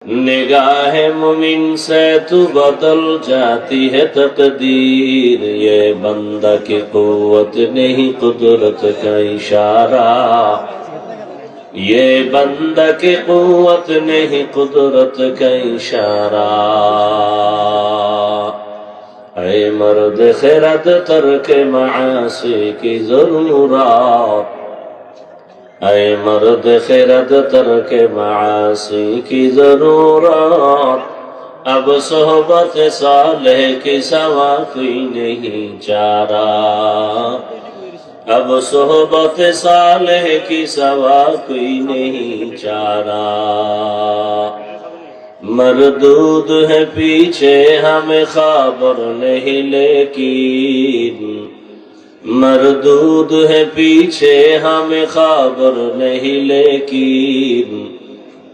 निगाह मुमिन से तू बदल जाती है तकदीर, ये बंदा की कुव्वत नहीं कुदरत का इशारा, ये बंदा की कुव्वत नहीं कुदरत का इशारा। ऐ मर्द खिरत तर्क मासी की ज़रूरत, ऐ मर्द खिरत तर्क मासी की जरूरत, अब सोहबत सालेह की सवा कोई नहीं चारा, अब सोहबत सालेह की सवा कोई नहीं चारा। मरदूद है पीछे हमें खबर नहीं लेकिन, मरदूद है पीछे हमें खबर नहीं लेकिन,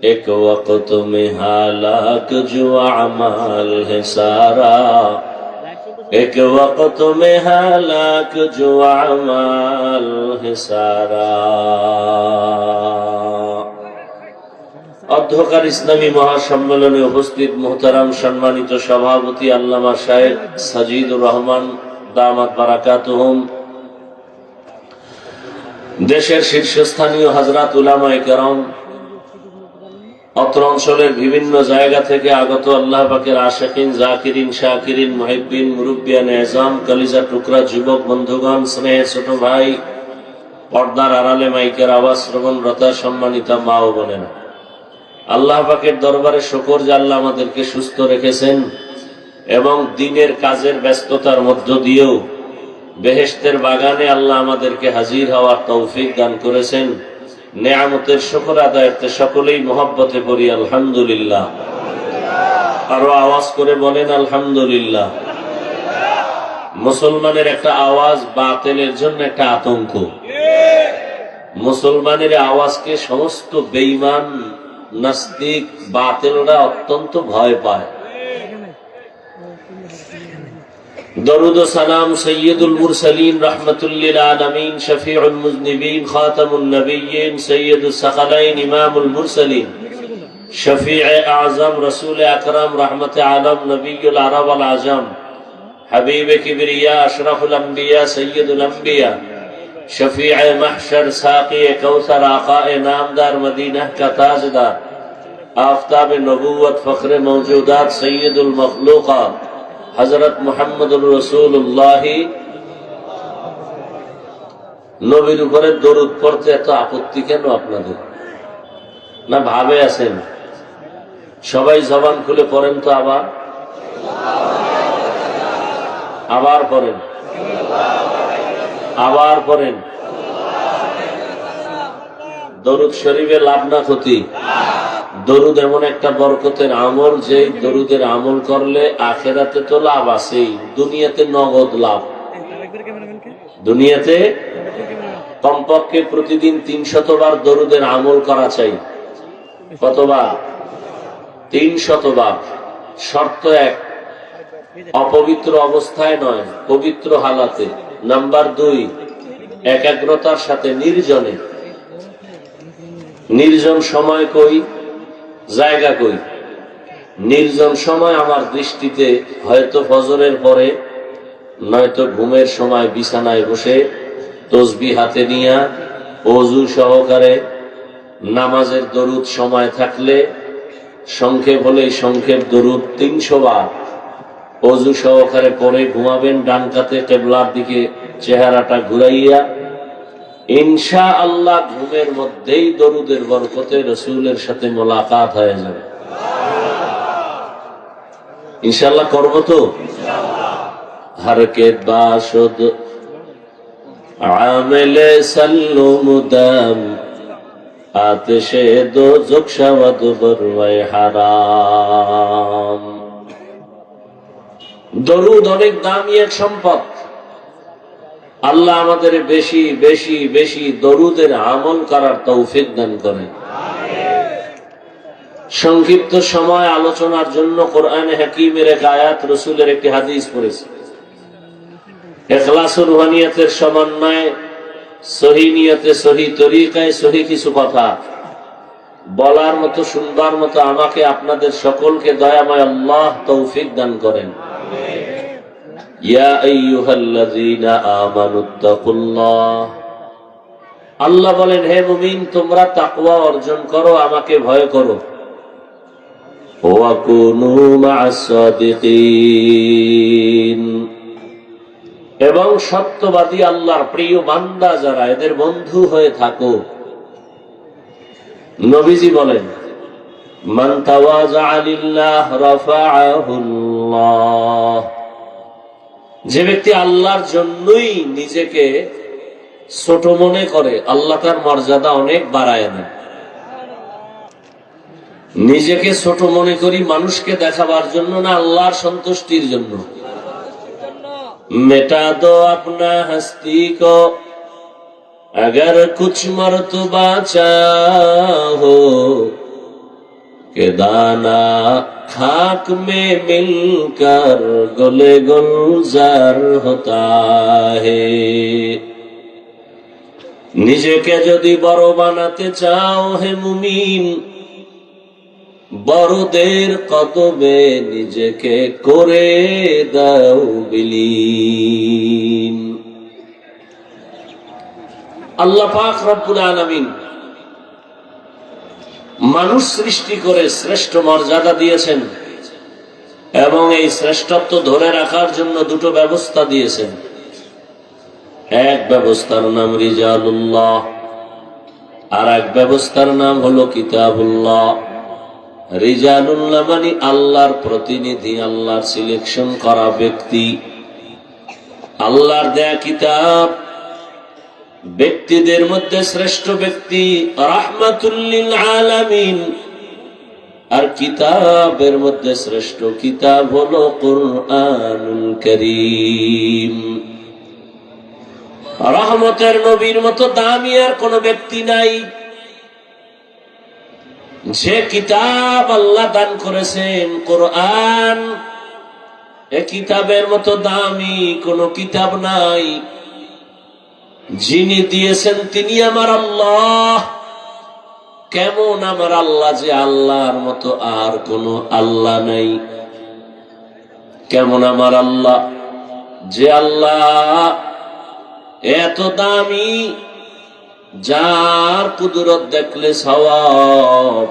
एक वक्त में हालाक जो अमाल है सारा, एक वक्त में हालाक जो अमाल है सारा। অধ্যকার ইসলামী মহাসম্মেলনে উপস্থিত মোহতারাম সম্মানিত সভাপতি আল্লামা শায়েখ সাজিদুর রহমান দামাত বারাকাতুহুম, দেশের শীর্ষস্থানীয় হযরত উলামায়ে কেরাম, অত্র অঞ্চলের বিভিন্ন জায়গা থেকে আগত আল্লাহ পাকের আশিকিন, জাকিরিন, শাকিরিন, মুহিব্বিন, মুরব্বিয়ান এজাম, কলিজার টুকরা যুবক বন্ধুগণ, স্নেহের ছোট ভাই, পর্দার আড়ালে মাইকের আওয়াজ শ্রবণরত সম্মানিত মা ও বোনেরা, আল্লাহ পাকের দরবারে শুকর যে আল্লাহ আমাদেরকে সুস্থ রেখেছেন এবং দিনের কাজের ব্যস্ততার মধ্য দিয়েও বেহেশতের বাগানে আল্লাহ আমাদেরকে হাজির হওয়ার তৌফিক দান করেছেন। নেয়ামতের শুকর আদায়ের সকলেই মোহাব্বতে পড়ি আলহামদুলিল্লাহ। আরো আওয়াজ করে বলেন আলহামদুলিল্লাহ। মুসলমানের একটা আওয়াজ বাতিলের জন্য একটা আতঙ্ক। মুসলমানের আওয়াজকে সমস্ত বেঈমান, নাস্তিক, বাতিলরা অত্যন্ত ভয় পায়। দরুদ ও সালাম সৈয়দুল মুরসালিন রাহমাতুল্লিল আলামিন, শফিউল মুজনিবিন, খাতামুন নবিয়্যিন, সৈয়দুস সাকালাইন, ইমামুল মুরসালিন, শফিয়ে আযম, রাসূল আকরাম, রাহমাতে আলম, নবিয়ুল আরব ওয়াল আজম, হাবিবে কিবরিয়া, আশরাফুল আম্বিয়া, সৈয়দুল আম্বিয়া, শফিয়ে মাহশর, সাকিয়ে কাউসার, আকায়ে নামদার, মদিনাহ কা তাজদার, আফতাবে নবুয়ত, ফখরে মওজুদাত, সৈয়দুল মখলুকাত হযরত মুহাম্মদুর রাসূলুল্লাহ। নবীর উপরে দরুদ পড়তে এত আপত্তি কেন আপনাদের? না ভাবে আছেন? সবাই জবান খুলে পড়েন তো, আবার আবার পড়েন, আবার পড়েন। দরুদ শরীফে লাভ না ক্ষতি? দরুদ এমন একটা বরকতের আমল, যে দরুদের আমল করলে আখেরাতে তো লাভ আছেই, দুনিয়াতে নগদ লাভ। দুনিয়াতে কমপক্ষে প্রতিদিন 300 বার দরুদের আমল করা চাই। কতবার? 300 বার। শর্ত এক, অপবিত্র অবস্থায় নয়, পবিত্র হালাতে। নাম্বার 2, একাগ্রতার সাথে, নির্জনে। নির্জন সময় কই, জায়গা কই? নির্জন সময় আমার দৃষ্টিতে হয়তো ফজরের পরে, নয়তো ঘুমের সময় বিছানায় বসে তসবিহ হাতে নিয়া ওযু সহকারে, নামাজের দরুদ সময় থাকলে সংক্ষেপ হলে সংক্ষেপ দরুদ 300 বার ওযু সহকারে পরে ঘুমাবেন, ডান কাতে কিবলার দিকে চেহারাটা ঘুরাইয়া। ইনশাআল্লাহ ঘুমের মধ্যেই দরুদের বরকতে রাসূলের সাথে মোলাকাত হয়ে যাবে। ইনশাআল্লাহ করব তো? হরকত বাশুদ আমেলে সাল্লু মুদাম, আতশে দোজখ শাওয়াদ বরওয়ায়ে হারাম। দরুদ অনেক দামি এক সম্পদ। আল্লাহ আমাদের বেশি বেশি বেশি দরুদের আমল করার তৌফিক দান করেন। সংক্ষিপ্ত সময় আলোচনার জন্য কোরআনে হাকিমের এক আয়াত, রাসূলের একটি হাদিস পড়েছি। ইখলাস ও রুহানিয়াতের সমন্বয়ে, সহি নিয়তে, সহি তরিকায়, সহি কিছু কথা বলার মতো শুনবার মতো আমাকে আপনাদের সকলকে দয়াময় আল্লাহ তৌফিক দান করেন। ইয়া আইয়ুহাল্লাযীনা আমানুত্তাকুল্লাহ, আল্লাহ বলেন হে মুমিন তোমরা তাকওয়া অর্জন করো, আমাকে ভয় করো। ওয়া কুনু মা'আস সাদিকিন, এবং সত্যবাদী আল্লাহর প্রিয় বান্দা যারা এদের বন্ধু হয়ে থাকো। নবীজি বলেন মান তাওয়াযা লিল্লাহ রাফা'াহুল্লাহ, যে ব্যক্তি আল্লাহর জন্যই নিজেকে ছোট মনে করে আল্লাহ তার মর্যাদা অনেক বাড়ায় দেন। নিজেকে ছোট মনে করি মানুষকে দেখাবার জন্য না, আল্লাহর সন্তুষ্টির জন্য। মেটা দো আপনা হস্তি কো अगर कुछ मर्तबा चाहो के दाना खाक में मिलकर गले गुलजार होता है। নিজেকে যদি বড় বানাতে চাও হে মুমিন, বড়দের কদমে নিজেকে করে দাও বিলীন। আল্লাহ পাক রব্বুল আলামিন মানুষ সৃষ্টি করে শ্রেষ্ঠ মর্যাদা দিয়েছেন এবং এই শ্রেষ্ঠত্ব ধরে রাখার জন্য দুটো ব্যবস্থা দিয়েছেন। এক ব্যবস্থার নাম রিজালুল্লাহ, আর এক ব্যবস্থার নাম হলো কিতাবুল্লাহ। রিজালুল্লাহ মানে আল্লাহর প্রতিনিধি, আল্লাহর সিলেকশন করা ব্যক্তি, আল্লাহর দেয়া কিতাব। ব্যক্তিদের মধ্যে শ্রেষ্ঠ ব্যক্তি রাহমাতুল লিল আলামিন, আর কিতাবের মধ্যে শ্রেষ্ঠ কিতাব হলো কুরআনুল কারীম। রহমতের নবীর মতো দামি আর কোন ব্যক্তি নাই। যে কিতাব আল্লাহ দান করেছেন কোরআন, এ কিতাবের মতো দামি কোন কিতাব নাই। যিনি দিয়েছেন তিনি আমার আল্লাহ। কেমন আমার আল্লাহ যে আল্লাহর মতো আর কোন আল্লাহ নাই। কেমন আমার আল্লাহ যে আল্লাহ এত দামি, যার কুদরত দেখলে সওয়াব।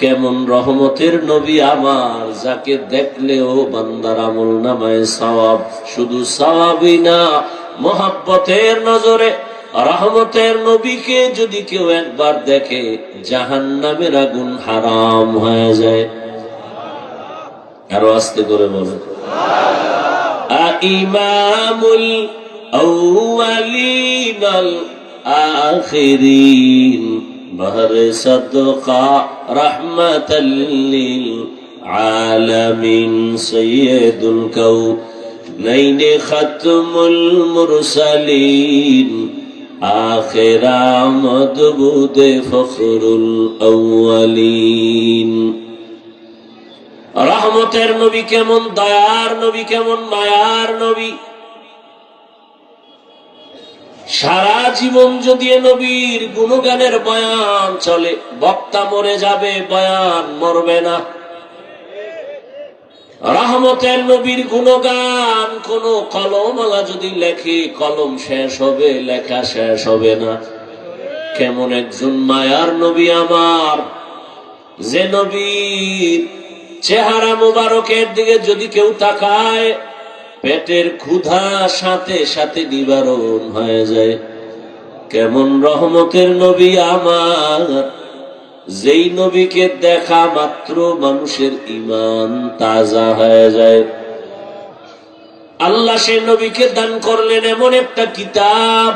কেমন রহমতের নবী আমার, যাকে দেখলেও বান্দার আমল নামায় সওয়াব। শুধু সওয়াবই না, মোহাব্বতের নজরে রহমতের নবীকে যদি কেউ একবার দেখে জাহান্নামের আগুন হারাম হয়ে যায়। আরো আস্তে করে বলেন ইমামুল আউয়ালিন আল আখিরিন বহরে সাদকা রাহমাতাল লিল আলামিন সাইয়্যিদুল কাউনাইন খাতমুল মুরসালিন আখির আমদবুদ ফখরুল আউয়ালিন। রহমতের নবী কেমন, দয়ার নবী কেমন, মায়ার নবী। সারা জীবন যদি নবীর গুণগানের বয়ান চলে, বক্তা মরে যাবে, বয়ান মরবে না। রহমতের নবীর গুণগান কোন কলমওয়ালা যদি লেখে, কলম শেষ হবে, লেখা শেষ হবে না। কেমন একজন মায়ার নবী আমার, যে নবীর চেহারা মুবারকের দিকে যদি কেউ তাকায়, পেটের ক্ষুধা সাথে সাথে নিবারণ হয়ে যায়। কেমন রহমতের নবী আমার, যেই নবীকে দেখা মাত্র মানুষের ঈমান তাজা হয়ে যায়। আল্লাহ সেই নবীকে দান করলেন এমন একটা কিতাব,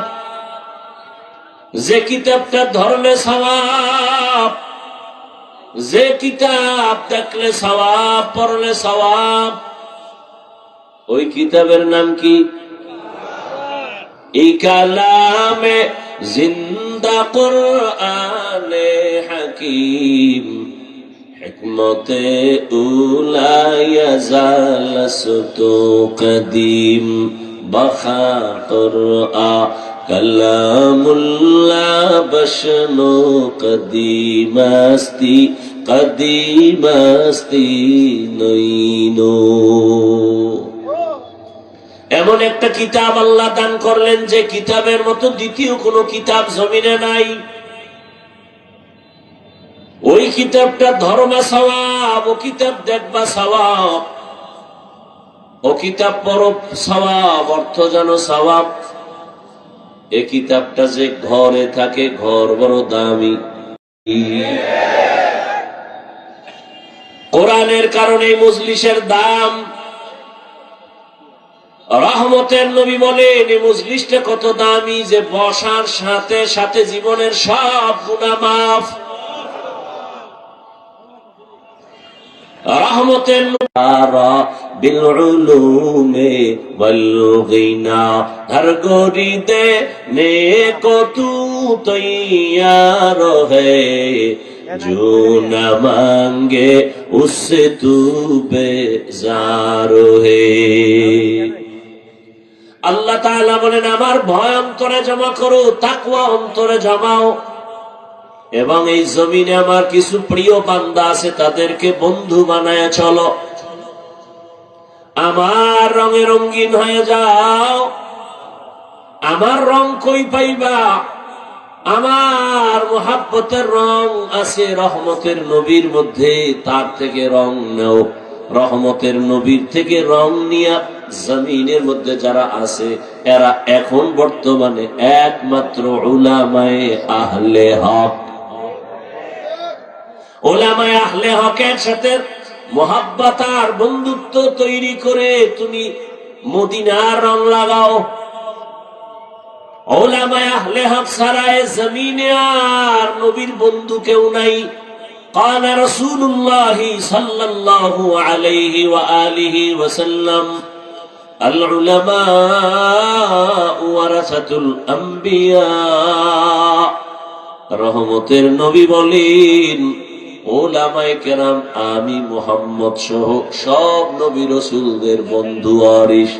যে কিতাবটা ধরলে সওয়াব, যে কিতাব দেখলে সওয়াব, পড়লে সওয়াব। ওই কিতাবের নাম কি? এই কালামে জিন্দা কুরআনে হাকিম, হিকমতে উলা ইয়াজালসতু কদিম, বখা কুরআন কালামুল্লাহ বসনো কদিমাস্তি কদিমাস্তি নইনো। এমন একটা কিতাব আল্লাহ দান করলেন যে কিতাবের মতো দ্বিতীয় কোনো কিতাব জমিনে নাই। ওই কিতাবটা ধর্মা সওয়াব, ও কিতাব দেখবা সওয়াব, ও কিতাব পড়ো সওয়াব, অর্থ জানো সওয়াব। এই কিতাবটা যে ঘরে থাকে, ঘর বড় দামি। কোরআনের কারণে মজলিসের দাম। রহমতের নবী বলেন এই মজলিসটা কত দামি যে বসার সাথে সাথে জীবনের সব গুনাহ মাফ। রহমতের বিল উলুমে ওয়াল গিনা হর গরিদে নেকো তু তৈয়ার হে जो न मांगे उससे तू बेजार है। আল্লাহ তাআলা বলেন আমার ভয় অন্তরে জমা করো, তাকওয়া অন্তরে জমাও, এবং এই জমিনে আমার কিছু প্রিয় বান্দা আছে তাদেরকে বন্ধু বানায় চলো। আমার রঙে রঙিন হয়ে যাও। আমার রং কই পাইবা? আমার মুহাব্বতের রং আছে রহমতের নবীর মধ্যে, তার থেকে রং নাও। রহমতের নবীর থেকে রং নিয়া জমিনের মধ্যে যারা আছে এরা এখন বর্তমানে একমাত্র উলামায়ে আহলে হক। উলামায়ে আহলে হকের সাথে মুহাব্বত আর বন্ধুত্ব তৈরি করে তুমি মদিনার রং লাগাও। উলামায়ে আহলে হক ছাড়া জমিনে আর নবীর বন্ধু কেউ নাই। قال رسول الله صلى الله عليه وآله وسلم العلماء ورثة الأنبياء। রহমতের নবী বলেন উলামায়ে কেরাম আমি মুহাম্মদ সহ সব নবী রাসূলদের বন্ধু ওয়ারিস।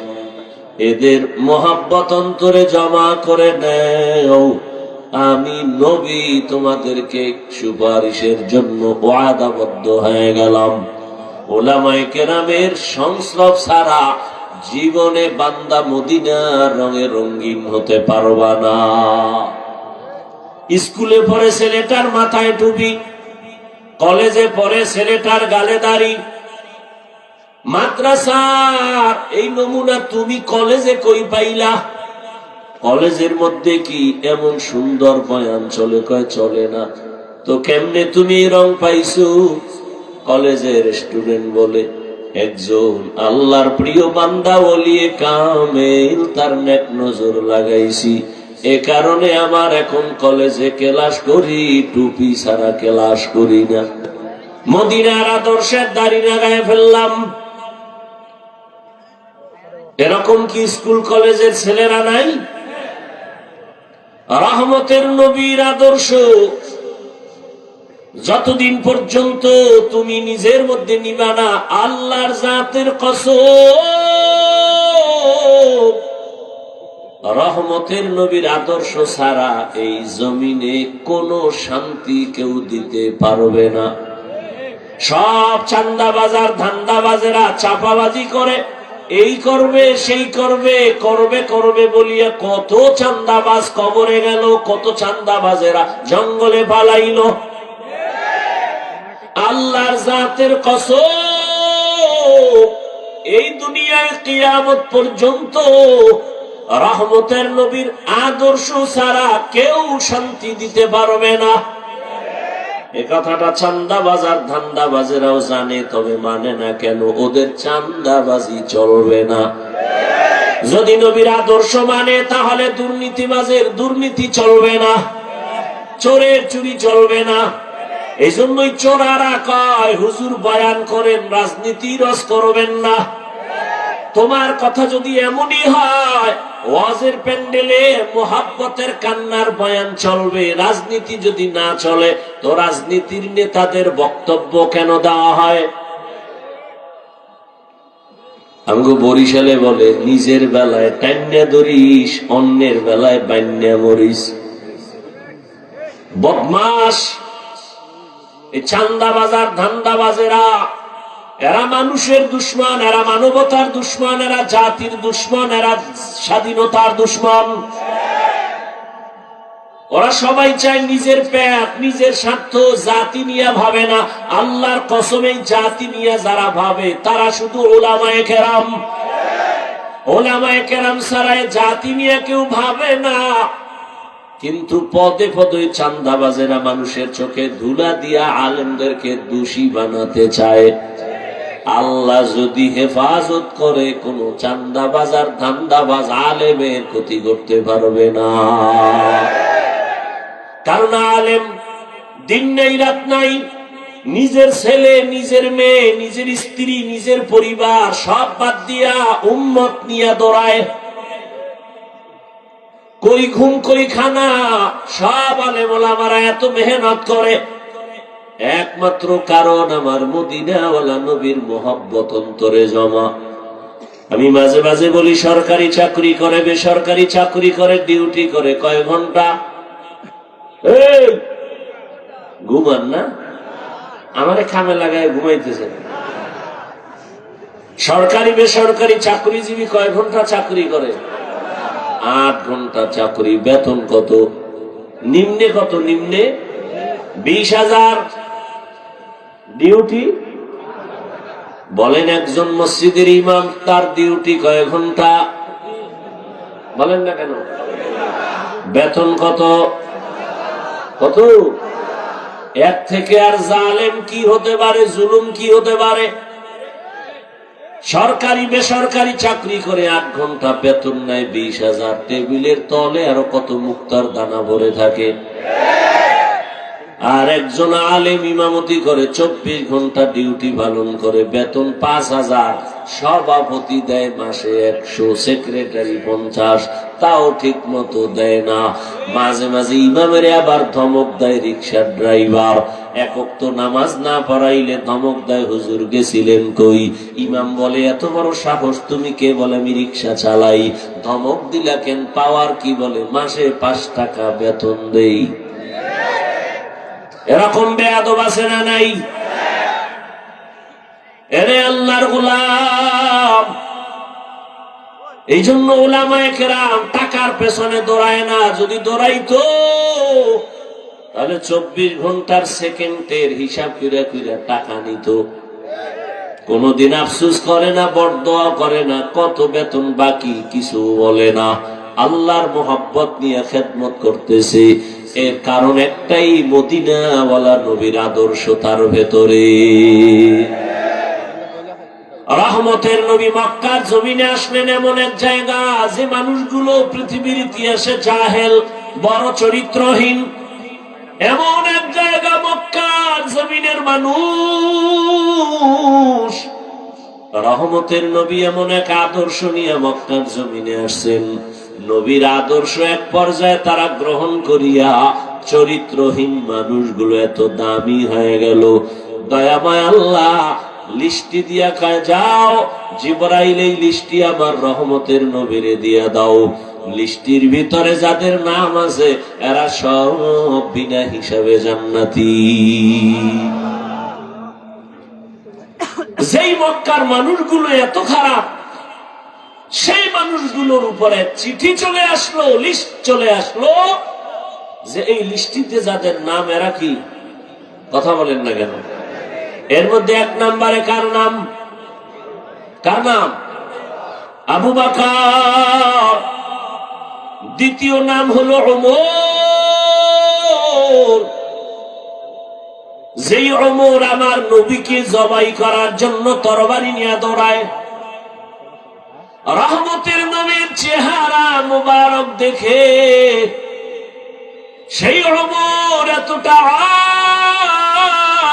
এদের মোহাব্বত অন্তরে জমা করে নেও। আমি নবী তোমাদেরকে সুপারিশের জন্য ওয়াদাবদ্ধ হয়ে গেলাম। উলামায়ে কেরামের সংস্রব ছাড়া জীবনে বান্দা মদিনার রঙে রঙিন হতে পারবা না। স্কুলে পড়ে ছেলেটার মাথায় টুপি, কলেজে পড়ে ছেলেটার গালে দাড়ি। মাদ্রাসার এই নমুনা তুমি কলেজে কই পাইলা? কলেজের মধ্যে কি এমন সুন্দর বয়ান চলে? কয় চলে না। তো কেমনে তুমি রং পাইছো? কলেজের স্টুডেন্ট বলে একজন আল্লাহর প্রিয় বান্দা ওলিয়ে কামেল, তার নেক নজর লাগাইছি, এ কারণে আমার এখন কলেজে ক্লাস করি, টুপি ছাড়া ক্লাস করি না। মদিনার আদর্শের দাড়ি লাগায় ফেললাম। এরকম কি স্কুল কলেজের ছেলেরা নাই? রহমতের নবীর আদর্শ যতদিন পর্যন্ত তুমি নিজের মধ্যে নিবা না, আল্লাহর জাতের কসম, রহমতের নবীর আদর্শ ছাড়া এই জমিনে কোনো শান্তি কেউ দিতে পারবে না। সব চান্দাবাজার ধান্দাবাজেরা চাপাবাজি করে, এই করবে সেই করবে, করবে করবে বলিয়া কত চান্দাবাজ কবরে গেল, কত চান্দাবাজেরা জঙ্গলে পালাইল। আল্লাহর জাতের কসম, এই দুনিয়ায় কিয়ামত পর্যন্ত রহমতের নবীর আদর্শ ছাড়া কেউ শান্তি দিতে পারবে না। এ কথাটা চান্দাবাজার ধান্দাবাজেরাও জানে, তবে মানে না কেন? ওদের চান্দাবাজি চলবে না। যদি নবীর আদর্শ মানে তাহলে দুর্নীতিবাজের দুর্নীতি চলবে না, চোরের চুরি চলবে না। এই জন্যই চোরারা কয় হুজুর বয়ান করেন, রাজনীতি রস করবেন না। তোমার কথা যদি এমনই হয়, ওয়াজের প্যান্ডেলে মোহাব্বতের কান্নার বয়ান চলবে, রাজনীতি যদি না চলে তো রাজনীতির নেতাদের বক্তব্য কেন দেওয়া হয়? আমগো বরিশালে বলে নিজের বেলায় টান্যা ধরিস, অন্যের বেলায় বান্যা মরিস। বদমাস এই চান্দাবাজার ধান্দাবাজেরা, এরা মানুষের দুশ্মন, এরা মানবতার দুশ্মন, এরা জাতির দুশ্মন, এরা স্বাধীনতার দুশ্মন। ওরা সবাই চায় নিজের পেট, নিজের স্বার্থ, জাতি নিয়ে ভাবে না। আল্লাহর কসমে জাতি নিয়ে যারা ভাবে তারা শুধু উলামায়ে কেরাম। উলামায়ে কেরাম ছাড়া জাতি নিয়ে কেউ ভাবে না। কিন্তু পদে পদে চান্দাবাজেরা মানুষের চোখে ধুলা দিয়া আলেমদেরকে দোষী বানাতে চায়। আল্লাহ যদি হেফাজত করে, কোন চান্দাবাজার ধান্দাবাজ আলেমের ক্ষতি করতে পারবে না। কারণ আলেম দিন নাই রাত নাই নিজের ছেলে, নিজের মেয়ে, নিজের স্ত্রী, নিজের পরিবার সব বাদ দিয়া উম্মত নিয়ে দৌড়ায়। কই ঘুম কই খানা, সব আলেম ওলামারা এত মেহনত করে একমাত্র কারণ আমার মদিনাওয়ালা নবীর মোহব্বত অন্তরে জমা। আমি মাঝে মাঝে বলি, সরকারি চাকরি করে, বেসরকারি চাকরি করে, ডিউটি করে কয় ঘন্টা? ঘুমান না? আমারে খামে লাগায় ঘুমাইতেছে। সরকারি বেসরকারি চাকরিজীবী কয় ঘন্টা চাকরি করে? 8 ঘন্টা চাকরি। বেতন কত? নিম্নে কত? নিম্নে 20,000। ডিউটি বলেন, একজন মসজিদের ইমাম তার ডিউটি কয় ঘন্টা? বলেন না কেন? বেতন কত? কত? এর থেকে আর জালেম কি হতে পারে, জুলুম কি হতে পারে? সরকারি বেসরকারি চাকরি করে 8 ঘন্টা, বেতন নেয় 20,000। টেবিলের তলে আরো কত মুক্তার দানা ভরে থাকে। আর একজন আলেম ইমামতি করে 24 ঘন্টা ডিউটি পালন করে, বেতন 5,000। সভাপতি দেয় মাসে 100, সেক্রেটারি 50, তাও ঠিক মতো দেয় না। মাঝে মাঝে ইমামের আবার ধমক দেয় রিক্সার ড্রাইভার। একক তো নামাজ না পড়াইলে ধমক দেয়, হুজুর গেছিলেন কই? ইমাম বলে, এত বড় সাহস তুমি কে? বলে, আমি রিক্সা চালাই। ধমক দিলা কেন? পাওয়ার কি? বলে, মাসে 5 টাকা বেতন দেই। এরকম বেয়াদব আছে না নাই? এরে আল্লাহর গোলাম, এই জন্য উলামায়ে কেরাম টাকার পেছনে দৌড়ায় না। যদি দৌড়াইতো তাহলে 24 ঘন্টার সেকেন্ডের হিসাব করে করে টাকা নিত। কোনদিন আফসোস করে না, বরদোয়া করে না, কত বেতন বাকি কিছু বলে না। আল্লাহর মোহাব্বত নিয়ে খেদমত করতেছে। এর কারণ একটাই, মদিনাওয়ালা নবীর আদর্শ তার ভেতরে। রহমতের নবী মক্কার জমিনে আসলেন এমন এক জায়গা, যে মানুষগুলো পৃথিবীর ইতিহাসে জাহেল, বড় চরিত্রহীন। এমন এক জায়গা মক্কার জমিনের মানুষ। রহমতের নবী এমন এক আদর্শ নিয়ে মক্কার জমিনে আসছেন। নবীর আদর্শ এক পর্যায়ে তারা গ্রহণ করিয়া চরিত্রহীন মানুষগুলো এত দামি হয়ে গেল। দয়াময় আল্লাহ লিস্টি দিয়া কয়, যাও জিবরাইল এই লিস্টি আমার রহমতের নবীরে দিয়া দাও। লিস্টির ভিতরে যাদের নাম আছে এরা সব বিনা হিসাবে জান্নাতি। যেই মক্কার মানুষগুলো এত খারাপ, সেই মানুষগুলোর উপরে চিঠি চলে আসলো, লিস্ট চলে আসলো, যে এই লিস্টিতে যাদের নাম, এরা কি? কথা বলেন না কেন? এর মধ্যে 1 নম্বরে কার নাম? কার নাম? আবু বকর। দ্বিতীয় নাম হলো ওমর। যেই ওমর আমার নবীকে জবাই করার জন্য তরবারি নিয়ে দৌড়ায়। রহমতের নবীর চেহারা মুবারক দেখে সেই ওমর এতটা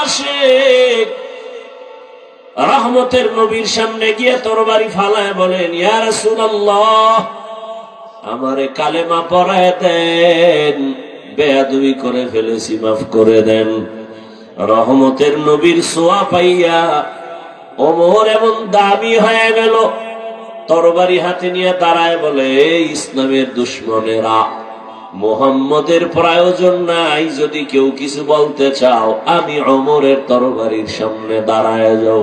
আশিক, রহমতের নবীর সামনে গিয়ে তরবারি ফালায় বলেন, ইয়া রাসূলুল্লাহ, আমারে কালেমা পড়ায় দেন, বেয়াদবি করে ফেলেছি, মাফ করে দেন। রহমতের নবীর ছোঁয়া পাইয়া ওমর এমন দামি হয়ে গেল, তরবারি হাতে নিয়ে দাঁড়ায় বলে, ইসলামের দুশমনেরা, মুহাম্মদের প্রয়োজন নাই, যদি কেউ কিছু বলতে চাও আমি ওমরের তরবারির সামনে দাঁড়ায় যাও।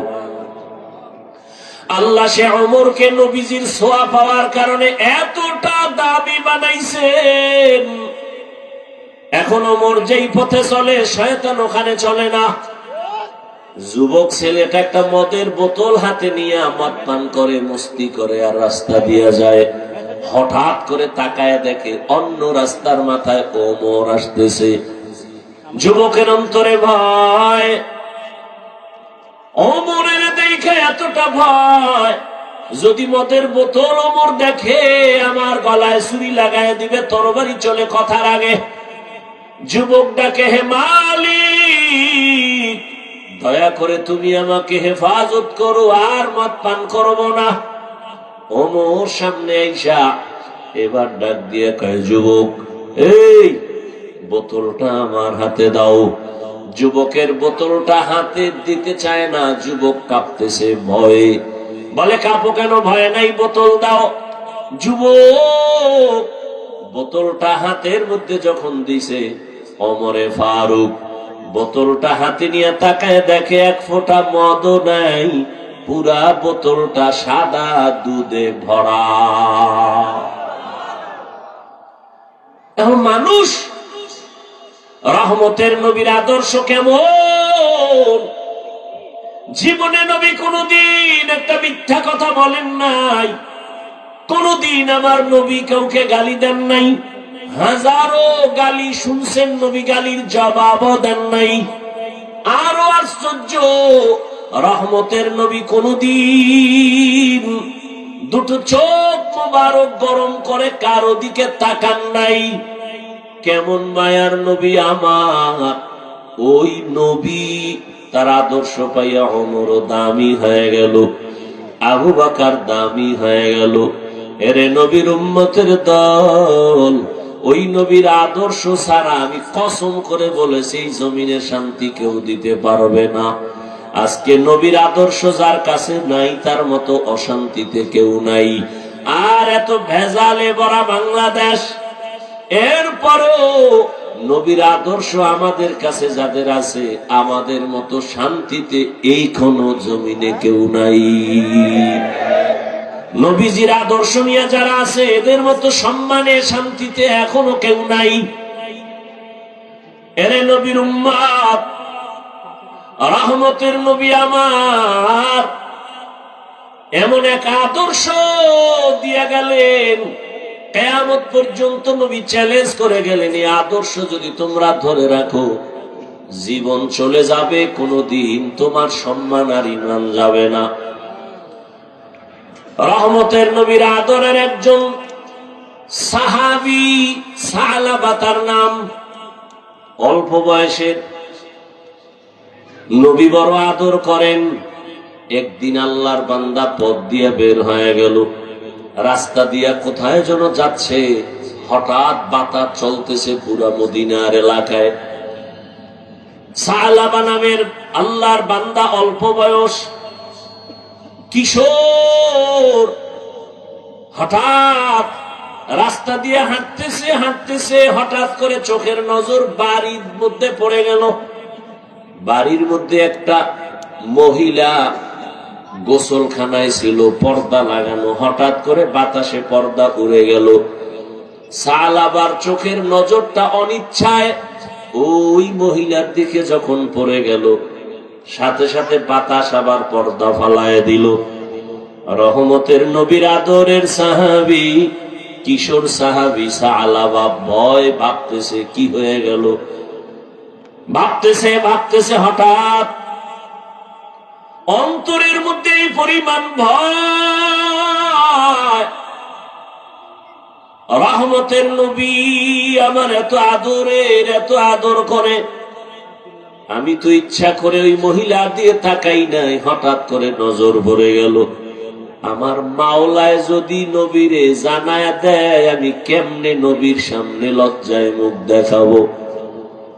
আল্লাহ সে ওমরকে নবীজির ছোঁয়া পাওয়ার কারণে এতটা দাবি বানাইছেন, এখন ওমর যেই পথে চলে শয়তান ওখানে চলে না। যুবক ছেলেটা একটা মদের বোতল হাতে নিয়ে মদ পান করে, মস্তি করে আর রাস্তা দিয়ে যায়। হঠাৎ করে তাকায় দেখে অন্য রাস্তার মাথায় ওমর আসতেছে। যুবকের অন্তরে ভয়, ওমরের দেখে এতটা ভয়, যদি মদের বোতল ওমর দেখে আমার গলায় ছুরি লাগায় দিবে, তরবারি চলে কথার আগে। যুবক ডাকে, হে মালিক, দয়া করে তুমি আমাকে হেফাজত করো, আর মদ পান করব না। ওমর সামনে আইসা এবার ডাক দিয়ে কয়, যুবক, এই বোতলটা আমার হাতে দাও। যুবকের বোতলটা হাতে দিতে চায় না, যুবক কাঁপতেছে ভয়ে। বলে, কাঁপো কেন? ভয় নাই, বোতল দাও। যুবক বোতলটা হাতের মধ্যে যখন দিছে, ওমরে ফারুক বোতলটা হাতে নিয়ে তাকায় দেখে এক ফোঁটা মদও নাই, পুরা বোতলটা সাদা দুধে ভরা। এখন মানুষ রহমতের নবীর আদর্শ কেমন? জীবনে নবী কোনদিন একটা মিথ্যা কথা বলেন নাই, কোনদিন আমার নবী কাউকে গালি দেন নাই। হাজারো গালি শুনছেন, নবী গালির জবাবও দেন নাই। আরো আশ্চর্য, রহমতের নবী কোনদিন দুটো চোখ মোবারক গরম করে কারো দিকে তাকান নাই। কেমন মায়ার নবী আমার! ওই নবী তার আদর্শ পাইয়া ওমরও দামি হয়ে গেল, আবু বকর দামি হয়ে গেল। এরে নবীর উম্মতের দল, ওই নবীর আদর্শ ছাড়া আমি কসম করে বলেছি এই জমিনে শান্তি কেউ দিতে পারবে না। আজকে নবীর আদর্শ যার কাছে নাই, তার মতো অশান্তিতে কেউ নাই। আর এত ভেজালে ভরা বাংলাদেশ, এরপরেও নবীর আদর্শ আমাদের কাছে যাদের আছে, আমাদের মতো শান্তিতে এই কোন জমিনে কেউ নাই। নবীজির আদর্শ নিয়ে যারা আছে, এদের মতো সম্মানে শান্তিতে এখনো কেউ নাই। এরে নবীর উম্মত, রহমতের নবী আমার এমন এক আদর্শ দিয়া গেলেন, কিয়ামত পর্যন্ত নবী চ্যালেঞ্জ করে গেলেন, এই আদর্শ যদি তোমরা ধরে রাখো, জীবন চলে যাবে, কোনদিন তোমার সম্মান আর ইমান যাবে না। রহমতের নবীর আদরের একজন সাহাবী, সালাবা তার নাম, অল্প বয়সের, নবী বড় আদর করেন। একদিন আল্লাহর বান্দা পথ দিয়ে বের হয়ে গেল, রাস্তা দিয়া কোথায় যেন যাচ্ছে, হঠাৎ বাতাস চলতেছে পুরা মদিনার এলাকায়। সালাবা নামের আল্লাহর বান্দা, অল্প বয়স, কিশোর, হঠাৎ রাস্তা দিয়ে হাঁটতেছে হাঁটতেছে, হঠাৎ করে চোখের নজর বাড়ির মধ্যে পড়ে গেল। বাড়ির মধ্যে একটা মহিলা গোসলখানায় ছিল, পর্দা লাগানো। হঠাৎ করে বাতাসে পর্দা উড়ে গেল। সালাবার চোখের নজরটা অনিচ্ছায় ওই মহিলার দিকে যখন পড়ে গেল, সাথে সাথে বাতাস আবার পর্দা ফালায় দিল। রহমতের নবীর আদরের সাহাবী, কিশোর সাহাবী সালাবা ভয়, ভাবতেছে কি হয়ে গেল, ভাবতেছে ভাবতেছে, হঠাৎ অন্তরের মধ্যে এই পরিমাণ ভয়। রহমতের নবী আমার এত আদরের, এত আদর করে, আমি তো ইচ্ছা করে ওই মহিলার দিয়ে তাকাই নাই, হঠাৎ করে নজর ভরে গেল। আমার মাওলায় যদি নবীরে জানায় দেয়, আমি কেমনে নবীর সামনে লজ্জায় মুখ দেখাবো।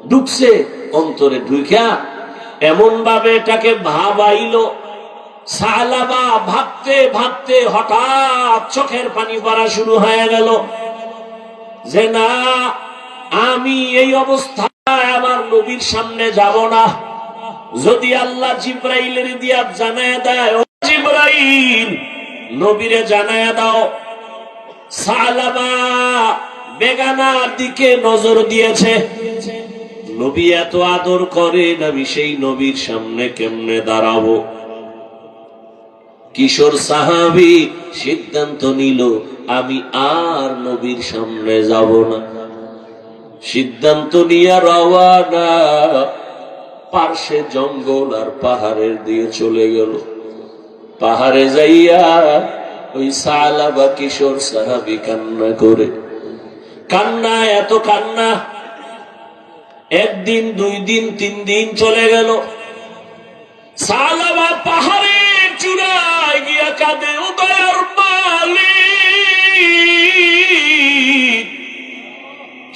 ঢুকছে অন্তরে, ঢুকা এমন ভাবে এটাকে ভাবাইল, সালাবা ভাবতে ভাবতে হঠাৎ চোখের পানি পড়া শুরু হয়ে গেল যে না, আমি এই অবস্থায় আমার নবীর সামনে যাব না। যদি আল্লাহ জিব্রাইলের দিয়া জানায় দেয়, ও জিব্রাইল নবীরে জানায় দাও সালাবা বেগানার দিকে নজর দিয়েছে, নবী এত আদর করেন, আমি সেই নবীর সামনে কেমনে দাঁড়াবো। কিশোর সাহাবী সিদ্ধান্ত নিল আমি আর নবীর সামনে যাব না। সিদ্ধান্ত নিয়ে রওয়ানা, পার্শ্বে জঙ্গল আর পাহাড়ের দিয়ে চলে গেল। পাহাড়ে যাইয়া ওই সালাবা কিশোর সাহাবী কান্না করে, কান্না এত কান্না, একদিন 2 দিন 3 দিন চলে গেল। সালাবা পাহাড়ের চূড়ায় গিয়া কাঁদে, ও দয়ার মালিক,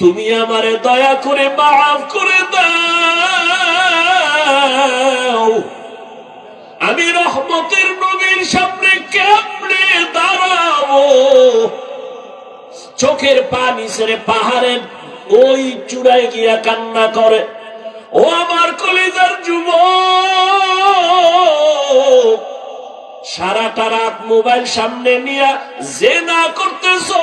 তুমি আমারে দয়া করে মাফ করে দাও, আমি রহমতের নবীর সামনে কেমনে দাঁড়াবো। চোখের পানি ছেড়ে পাহাড়ের ওই চূড়ায় গিয়া কান্না করে। ও আমার কলিজার যুবক, সারাটা রাত মোবাইল সামনে নিয়ে জেনা করতেছো,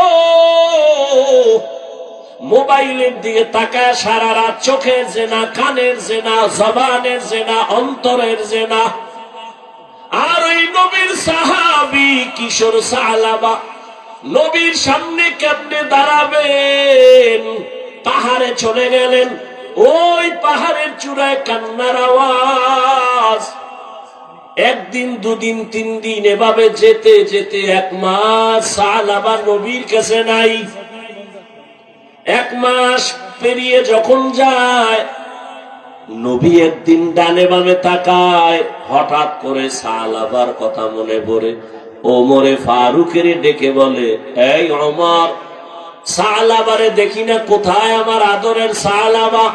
মোবাইলের দিকে তাকায় সারা রাত চোখের জেনা, কানের জেনা, জবানের জেনা, অন্তরের জেনা। আর ওই নবীর সাহাবী কিশোর সালাবা নবীর সামনে কেমনে দাঁড়াবেন? পাহাড়ে চলে গেলেন, ওই পাহাড়ের চূড়ায় কান্নার আওয়াজ। 1 দিন 2 দিন 3 দিন এভাবে যেতে যেতে 1 মাস সালাবা নবীর কাছে নাই। 1 মাস পেরিয়ে যখন যায়, নবী একদিন ডানে বামে তাকায়, হঠাৎ করে সালাবার কথা মনে পড়ে। ওমরে ফারুকের ডেকে বলে, এই ওমর, সালাবারে দেখি না, কোথায় আমার আদরের সালাবা?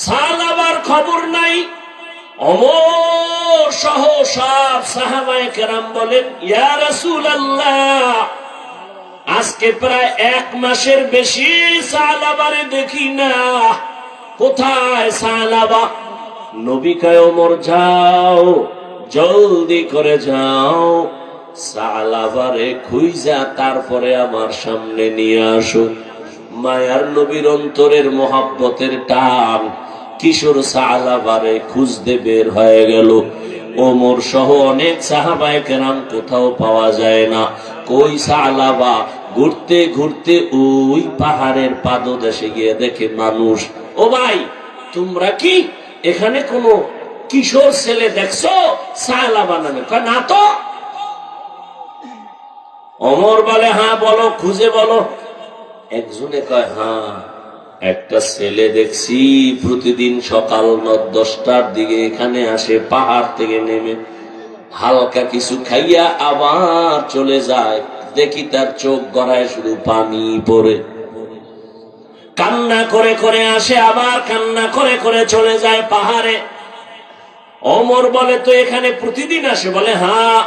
সালাবার খবর নাই। ওমর সহ সব সাহাবায়ে কেরাম বলেন, ইয়া রাসূলুল্লাহ, আজকে প্রায় 1 মাসের বেশি সালাবারে দেখি না, কোথায় সালাবা? নবী কয়, ওমর যাও, জলদি করে যাও, সালাবারে খুঁজা তারপরে আমার সামনে নিয়ে আসো। মায়ার নবীর অন্তরের মোহাব্বতের টান কিশোর সালাবারে খুঁজতে বের হয়ে গেল। ওমর সহ অনেক সাহাবায়ে কেরাম, কোথাও পাওয়া যায় না। কই সালাবা? ঘুরতে ঘুরতে ওই পাহাড়ের পাদদেশে গিয়ে দেখে মানুষ। ও ভাই, তোমরা কি এখানে কোনো কিশোর ছেলে দেখছো সালাবা নামে? কয় না তো। ওমর বলে, হ্যাঁ বলো, খুঁজে বলো। একজনে কয়, হ্যাঁ, একটা ছেলে দেখছি প্রতিদিন সকাল 9-10টার দিকে এখানে আসে, পাহাড় থেকে নেমে হালকা কিছু খাইয়া আবার চলে যায়, দেখি তার চোখ গড়ায় শুধু পানি পড়ে। কান্না করে করে আসে, আবার কান্না করে করে চলে যায় পাহাড়ে। ওমর বলে, তো এখানে প্রতিদিন আসে? বলে, হ্যাঁ।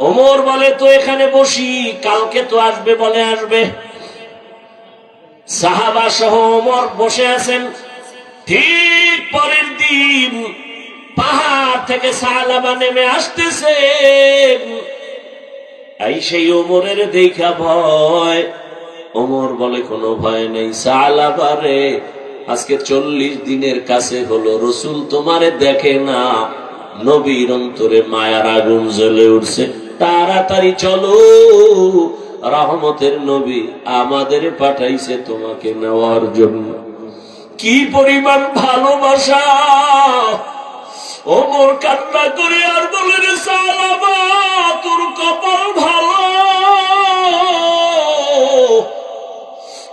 ওমর বলে, তো এখানে বসি, কালকে তো আসবে? বলে, আসবে। সাহাবা সহ ওমর বসে আছেন। ঠিক পরের দিন পাহাড় থেকে সালাবা নেমে আসতেছে। এই সেই ওমরের দেখা ভয়। ওমর বলে, কোনো ভয় নেই সালাবা রে, আজকে 40 দিনের কাছে হলো রসুল তোমারে দেখে না, নবীর অন্তরে মায়ার আগুন জ্বলে উঠছে, তাড়াতাড়ি চলো, রহমতের নবী আমাদের পাঠাইছে তোমাকে নেওয়ার জন্য। কি পরিমাণ ভালোবাসা! ওমর কান্না করে আর বলে, রে সালাবা, তোর কপাল ভালো,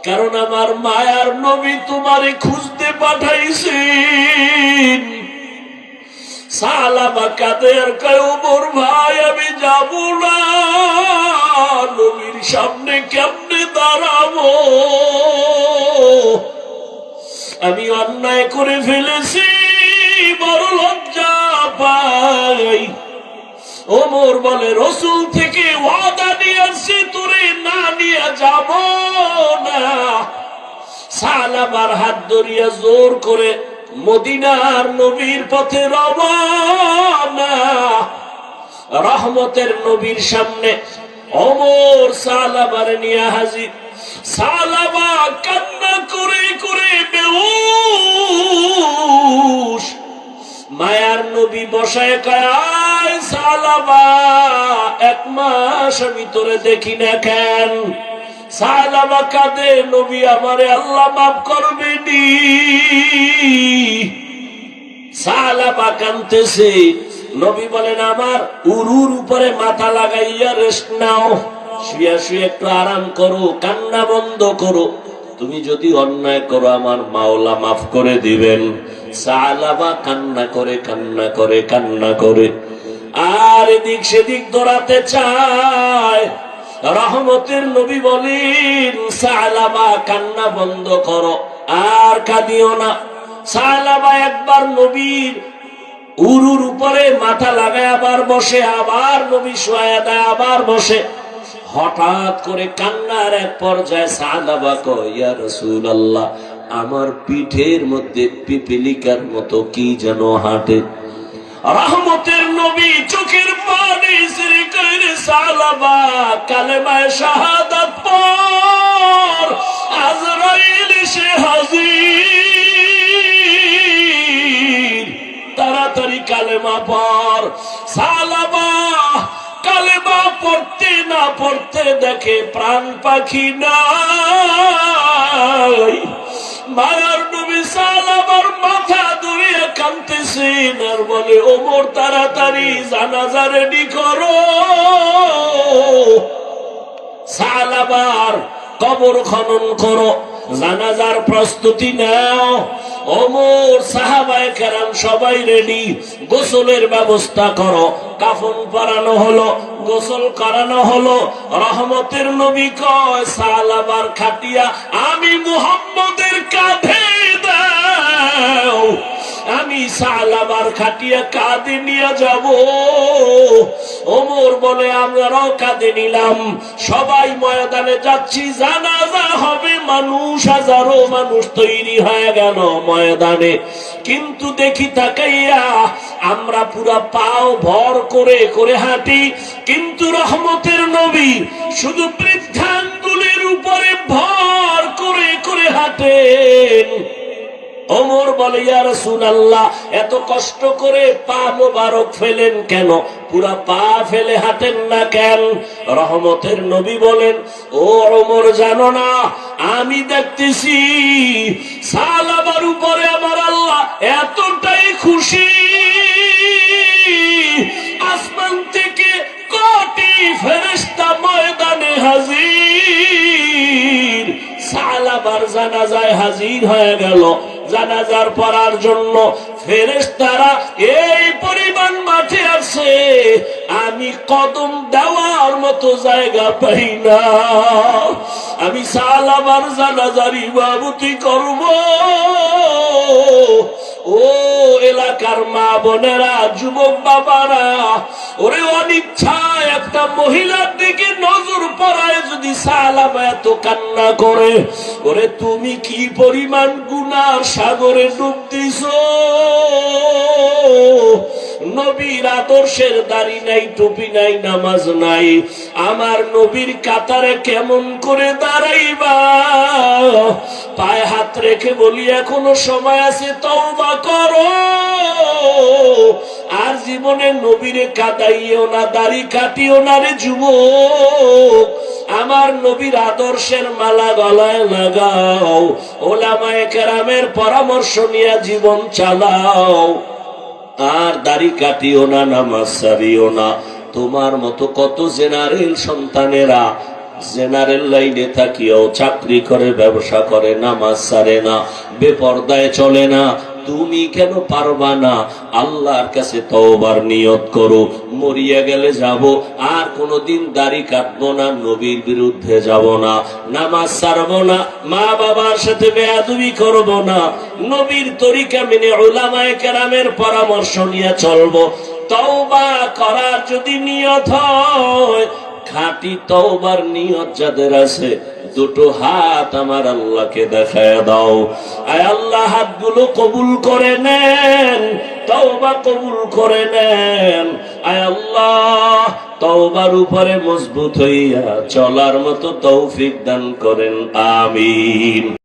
কারণ আমার মায়ার নবী তোমারে খুঁজতে পাঠাইছেন। সালাবা কাঁদে আর কয়, ওমর ভাই, আমি যাব না, নবীর সামনে কেমনে দাঁড়াবো? আমি অন্যায় করে ফেলেছি, বড় লজ্জা পাই। নাই। ওমর বলে রাসূল থেকে ওয়াদা নিয়ে আসছে তোরে না নিয়ে যাব না। সালাবার হাত ধরিয়া জোর করে মদিনার নবীর পথে রওনা। রহমতের নবীর সামনে ওমর সালাবার নিয়ে হাজির। সালাবা কান্না করে করে বেহুশ। মায়ার নবী বসায় কয় সালাবা, 1 মাস আমি তোরে দেখি না কেন? সালাবা কাঁদে, নবী আমারে আল্লাহ মাফ করবেনি। সালাবা কাঁদতেছে। নবী বলেন আমার উরুর উপরে মাথা লাগাইয়া রেস্ট নাও, শুয়ে শুয়ে একটু আরাম করো, কান্না বন্ধ করো। তুমি যদি অন্যায় করো আমার মাওলা মাফ করে দিবেন। সালাবা কান্না করে কান্না করে কান্না করে আর এদিক সেদিক দৌড়াতে চায়। রহমতের নবী বলেন সালাবা কান্না বন্ধ করো, আর কাঁদিও না। সালাবা একবার নবীর উরুর উপরে মাথা লাগায় আবার বসে, আবার নবী শোয়া দেয়, আবার বসে। হঠাৎ করে কান্নার এক পর্যায়ে সালাবা কয় ইয়া রাসূলুল্লাহ, আমার পিঠের মধ্যে পিপিলিকার মতো কি যেন হাঁটে। রহমতের নবী চোখের পানি ছেড়ে কইরে সালাবা কালেমায়ে শাহাদাত পড়, আজরাইল এসে হাজির, তাড়াতাড়ি কালেমা পড়। সালাবা কালেমা পড়তে না পড়তে দেখে প্রাণ পাখি নাই। মায়ার নবী সালাবার মাথা ধরিয়া কাঁদতেছেন আর বলে ওমর তাড়াতাড়ি জানাজা রেডি করো। সালাবার কবর খনন করো, জানাজার প্রস্তুতি নাও। ওমর সাহাবায়ে কেরাম সবাই রেডি, গোসলের ব্যবস্থা করো। কাফন পরানো হলো, গোসল করানো হলো। রহমতের নবী কয় সালাবার খাটিয়া আমি মুহাম্মদের কাঁধে দাও, আমি সালাবার খাটিয়া কাঁধে নিয়ে যাব। ওমর বলে আমরাও কাঁধে নিলাম, সবাই ময়দানে যাচ্ছি, জানাজা হবে। মানুষ হাজারো মানুষ তৈরি হয়ে গেল ময়দানে। কিন্তু দেখি তাকাইয়া আমরা পুরা পাও ভর করে করে হাঁটি, কিন্তু রহমতের নবী শুধু বৃদ্ধাঙ্গুলের উপরে ভর করে করে হাঁটেন। ওমর বলে ইয়া রাসূলুল্লাহ, এত কষ্ট করে পা মোবারক ফেলেন কেন? পুরা পা ফেলে হাঁটেন না কেন? রহমতের নবী বলেন ও ওমর, জানো না আমি দেখতেছি সালাবার উপরে আমার আল্লাহ এতটাই খুশি, আসমান থেকে কোটি ফেরেশতা ময়দানে হাজির। সালাবার জানাজায় হাজির হয়ে গেল। জানাজার পড়ার জন্য ফেরেশতারা এই পরিমাণ মাঠে আছে, আমি কদম দেওয়ার মতো জায়গা পাই না। আমি সালাবার জানাজার ইমামতি করব। ও এলাকার মা বোনেরা, যুবক বাবারা, ওরে অনিচ্ছায় একটা মহিলার দিকে নজর পড়ায় যদি সালাবা এত কান্না করে, ওরে তুমি কি পরিমাণ গুনার সাগরে ডুব দিছো। নবীর আদর্শের দাড়ি নাই, টুপি নাই, নামাজ নাই, আমার নবীর কাতারে কেমন করে দাঁড়াইবা? পায়ে হাত রেখে বলি এখনো সময় আছে, তওবা করো। আর জীবনে নবীরে কাদাইও না, দাড়ি কাটিও না রে যুবক। আমার নবীর আদর্শের মালা গলায় লাগাও, ওলামায়ে কেরামের পরামর্শ নিয়ে জীবন চালাও। আর দাড়ি কাটিও না, নামাজ ছাড়িও না। তোমার মতো কত জেনারেল সন্তানেরা জেনারেল লাইনে থাকিও চাকরি করে, ব্যবসা করে, নামাজ ছাড়ে না, বেপরদায় চলে না। তুমি কেন পারবা না? আল্লাহর কাছে তওবার নিয়ত করো, মরিয়া গেলে যাব, আর কোনদিন দাড়ি কাটবো না, নবীর বিরুদ্ধে যাব না, নামাজ ছাড়বো না, মা বাবার সাথে বেয়াদবি করব না, নবীর তরিকা মেনে উলামায়ে কেরামের পরামর্শ নিয়ে চলবো। তওবা করার যদি নিয়ত হয়, খাঁটি তওবার নিয়ত যাদের আছে, দুটো হাত আমার আল্লাহকে দেখায় দাও। আয় আল্লাহ, হাতগুলো কবুল করে নেন, তওবা কবুল করে নেন। আয় আল্লাহ, তওবার উপরে মজবুত হইয়া চলার মতো তৌফিক দান করেন, আমিন।